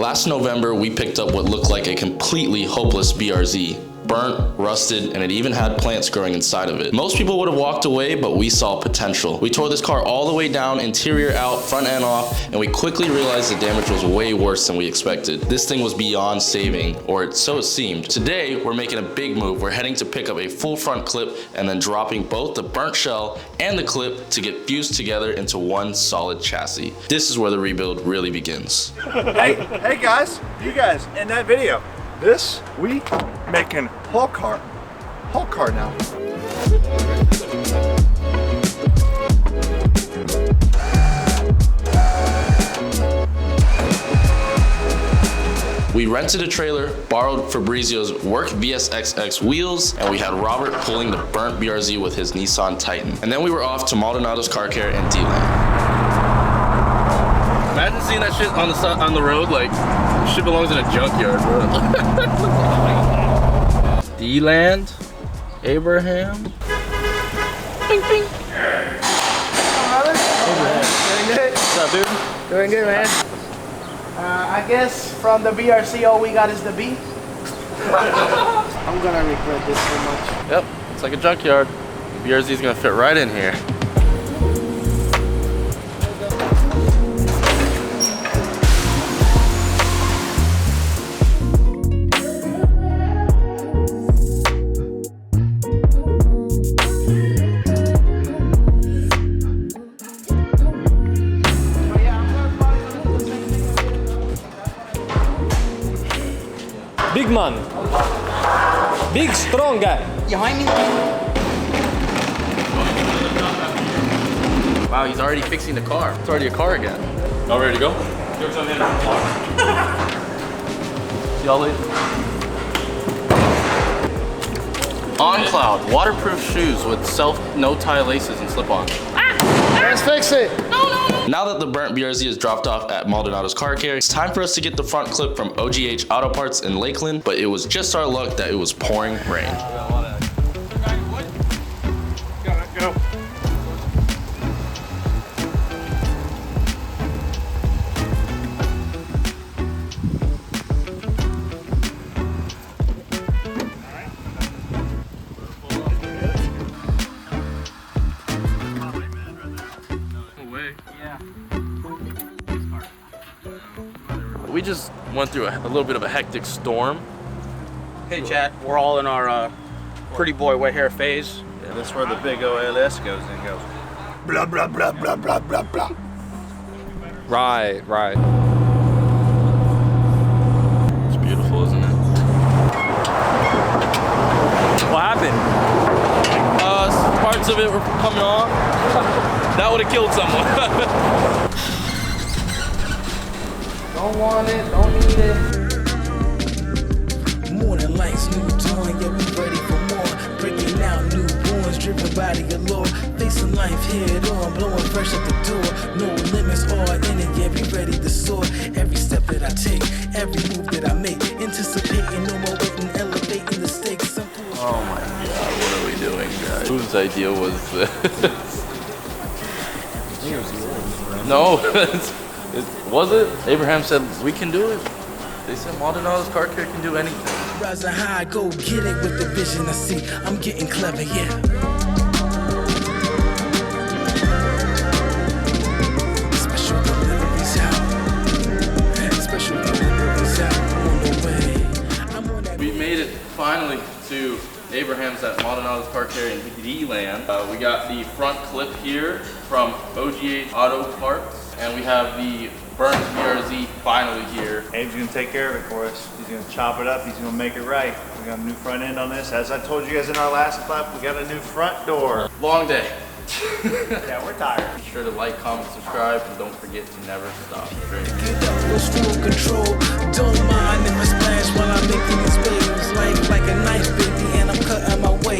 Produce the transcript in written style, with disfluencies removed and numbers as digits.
Last November, we picked up what looked like a completely hopeless BRZ. Burnt, rusted, and it even had plants growing inside of it. Most people would have walked away, but we saw potential. We tore this car all the way down, interior out, front end off, and we quickly realized the damage was way worse than we expected. This thing was beyond saving, or so it seemed. Today, we're making a big move. We're heading to pick up a full front clip and then dropping both the burnt shell and the clip to get fused together into one solid chassis. This is where the rebuild really begins. Hey guys, you guys in that video. This week, making whole car now. We rented a trailer, borrowed Fabrizio's work VSXX wheels, and we had Robert pulling the burnt BRZ with his Nissan Titan. And then we were off to Maldonado's Car Care and D-Land. Imagine seeing that shit on the road, like, shit belongs in a junkyard, bro. D-Land, Abraham. Bing, bing. Doing good? What's up, dude? Doing good, man. I guess from the BRC, all we got is the B. I'm gonna regret this so much. Yep, it's like a junkyard. The BRZ's gonna fit right in here. Big man. Big strong guy. Behind me. Wow, he's already fixing the car. It's already a car again. All ready to go? See y'all later. On Cloud, waterproof shoes with no tie laces and slip-ons. Let's fix it. Now that the burnt BRZ is dropped off at Maldonado's Car Care, it's time for us to get the front clip from OGH Auto Parts in Lakeland, but it was just our luck that it was pouring rain. Go. We just went through a little bit of a hectic storm. Hey chat, we're all in our pretty boy wet hair phase. Yeah, that's where the big OLS goes in. Goes blah blah blah blah blah blah blah. Right. It's beautiful, isn't it? What happened? Parts of it were coming off. That would have killed someone. Don't want it, don't need it. Morning lights, new dawn, yeah, we ready for more. Breaking out newborns, driven by the allure. Facing life head on, blowing fresh at the door. No limits, all in it, yeah, we ready to soar. Every step that I take, every move that I make, anticipating, no more waiting, elevating the stakes. Oh my god, what are we doing, guys? Whose idea was this? No, was it? Abraham said, we can do it. They said Maldonado's Car Care can do anything. Rising high, go get it with the vision I see. I'm getting clever, yeah. Special deliveries out. Special deliveries out on the way. I'm on that. We made it finally to Abraham's at Maldonado's Car Care in D-Land. We got the front clip here from OGH Auto Parts, and we have the burnt BRZ finally here. Abe's gonna take care of it for us. He's gonna chop it up. He's gonna make it right. We got a new front end on this. As I told you guys in our last clip, we got a new front door. Long day. Yeah, we're tired. Be sure to like, comment, subscribe, and don't forget to never stop dreaming. Get up, lose full control. Don't mind if I splash while I'm making these waves. Life like a knife, baby, and I'm cutting my way.